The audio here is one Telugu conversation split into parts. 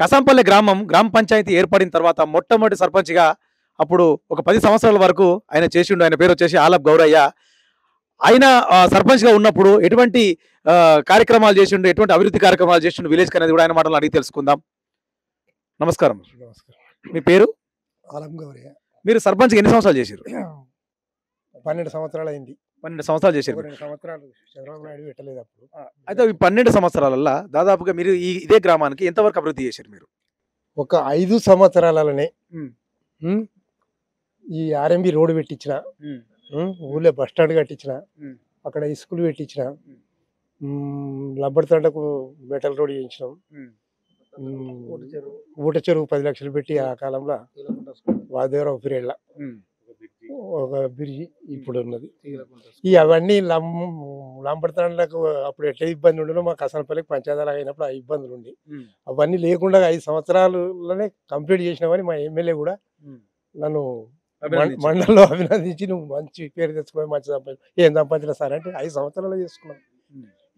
కసంపల్లి గ్రామ పంచాయతీ ఏర్పడిన తర్వాత మొట్టమొదటి సర్పంచ్గా అప్పుడు ఒక 10 సంవత్సరాల వరకు ఆయన చేసిండు. ఆయన పేరు వచ్చేసి ఆలప్ గౌరయ్య. ఆయన సర్పంచ్గా ఉన్నప్పుడు ఎటువంటి కార్యక్రమాలు చేసిండు, ఎటువంటి అభివృద్ధి కార్యక్రమాలు చేసిండు విలేజ్ అనేది కూడా ఆయన మాటలు అడిగి తెలుసుకుందాం. నమస్కారం. మీ పేరు? ఆలప్ గౌరయ్య. మీరు సర్పంచ్గా ఎన్ని సంవత్సరాలు చేశారు? 12 సంవత్సరాలు అయింది. 12 సంవత్సరాలు చేశారు. 2 సంవత్సరాలు చంద్రబాబు నాయుడు పెట్టలేదు అప్పుడు. అయితే ఈ 12 సంవత్సరాలలో దాదాపుగా మీరు ఇదే గ్రామానికి ఎంతవరకు అభివృద్ధి చేశారు మీరు? ఒక 5 సంవత్సరాలనే ఈ ఆర్ఎంబి రోడ్డు పెట్టించిన, ఊళ్ళో బస్ స్టాండ్ కట్టించిన, అక్కడ స్కూల్ పెట్టించిన, లబ్బడి తండకు మెటల్ రోడ్ చేయించినాం, ఊట చెరువు 10 లక్షలు పెట్టి ఆ కాలంలో వాదేవరావు పీరియడ్లో ఒక బ్రిడ్జి ఇప్పుడు ఉన్నది. అవన్నీ లంబడతాండలకు అప్పుడు ఎట్లా ఇబ్బంది ఉండలో మాకు కసనపల్లికి పంచాయతీలు అయినప్పుడు ఆ ఇబ్బందులు ఉండి అవన్నీ లేకుండా 5 సంవత్సరాలలోనే కంప్లీట్ చేసినామని మా ఎమ్మెల్యే కూడా నన్ను మండలంలో అభినందించి, నువ్వు మంచి పేరు తెచ్చుకొని మంచి ఏం సంపాదించిన సార్ అంటే 5 సంవత్సరాలు చేసుకున్నాం.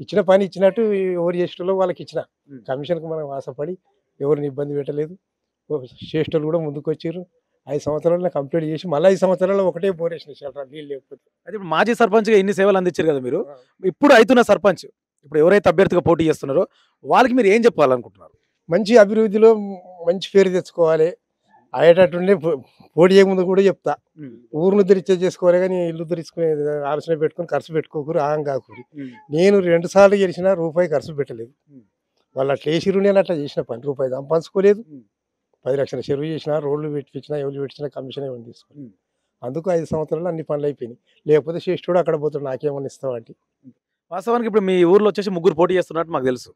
ఇచ్చిన పని ఇచ్చినట్టు ఎవరు చేసేటో వాళ్ళకి ఇచ్చిన కమిషన్కి మనం ఆశపడి ఎవరిని ఇబ్బంది పెట్టలేదు. చేసేటోళ్ళు కూడా ముందుకు వచ్చారు. 5 సంవత్సరాల్లో కంప్లీట్ చేసి మళ్ళీ 5 సంవత్సరాల్లో ఒకటే బోరేసిన షెల్టర్ నీళ్ళు లేకపోతే. అయితే ఇప్పుడు మాజీ సర్పంచ్గా ఇన్ని సేవలు అందించారు కదా మీరు, ఇప్పుడు అవుతున్న సర్పంచ్, ఇప్పుడు ఎవరైతే అభ్యర్థిగా పోటీ చేస్తున్నారో వాళ్ళకి మీరు ఏం చెప్పాలనుకుంటున్నారు? మంచి అభివృద్ధిలో మంచి పేరు తెచ్చుకోవాలి అయ్యేటట్టుండే పోటీ చేయకముందు కూడా చెప్తా. ఊరును ధరిచ్చే చేసుకోవాలి కానీ ఇల్లు ధరించుకునే ఆలోచన పెట్టుకుని ఖర్చు పెట్టుకోకూరు, ఆగం కాకూరి. నేను 2 సార్లు గెలిచినా రూపాయి ఖర్చు పెట్టలేదు. వాళ్ళు అట్లా వేసిరు, నేను అట్లా చేసిన పని రూపాయి సంపాదించుకోలేదు. 10 లక్షల చెరువు చేసిన, రోడ్లు పెట్టించిన, ఎవరు పెట్టించిన కమిషన్ ఏమైనా తీసుకుని అందుకు 5 సంవత్సరాలు అన్ని పనులు అయిపోయినాయి. లేకపోతే చేసేటోడు అక్కడ పోతాడు, నాకేమన్నా ఇస్తామంటే. వాస్తవానికి ఇప్పుడు మీ ఊర్లో వచ్చేసి 3 పోటీ చేస్తున్నట్టు మాకు తెలుసు.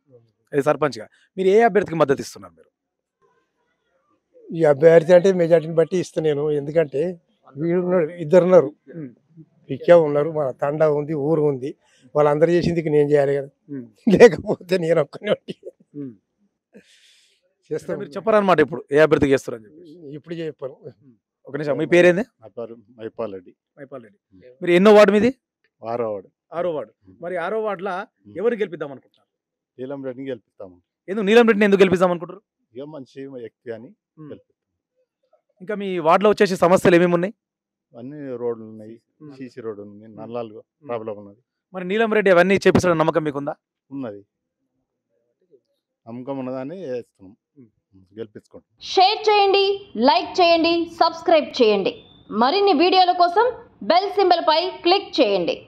అది సర్పంచ్గా మీరు ఏ అభ్యర్థికి మద్దతు ఇస్తున్నారు? మీరు ఈ అభ్యర్థి అంటే మెజార్టీని బట్టి ఇస్తాను నేను. ఎందుకంటే వీళ్ళు 2 ఉన్నారు, పిక్కా ఉన్నారు, మన తండా ఉంది, ఊరు ఉంది. వాళ్ళందరూ చేసింది నేను చేయాలి కదా, లేకపోతే నేను ఒక్కనే చేస్తాను. మీరు చెప్పారనమాట ఇప్పుడు ఏ అభ్యర్థికి చేస్తారని చెప్పి. ఇప్పుడు చెప్పాను. ఒక నిమిషం, మీ పేరేంది? మైపాల్ రెడ్డి. మీరు ఎన్నో వార్డు మీది? 6వ వార్డు. 6వ వార్డు. మరి 6వ వార్డులో ఎవరిని గెలిపిద్దాం అనుకుంటున్నారు? నీలం రెడ్డిని గెలిపిస్తాము. ఎందుకు నీలం రెడ్డిని ఎందుకు గెలిపిద్దాం అనుకుంటారు? ఇక మంచి వ్యక్తి అని గెలిపిస్తాం. ఇంకా మీ వార్డులో వచ్చేసి సమస్యలు ఏమేమి ఉన్నాయి? అన్ని రోడ్లు ఉన్నాయి, సీసీ రోడ్డు ఉంది, నల్లాలు ప్రాబ్లం ఉన్నది. మరి నీలం రెడ్డి అవన్నీ చేపిస్తాడని నమ్మకం మీకుందా? ఉన్నది, నమ్మకం ఉన్నదాన్ని వేస్తున్నాం, గెలిపించుకుంటాం. షేర్ చేయండి, లైక్ చేయండి, సబ్స్క్రైబ్ చేయండి. మరిన్ని వీడియోల కోసం బెల్ సింబల్ పై క్లిక్ చేయండి.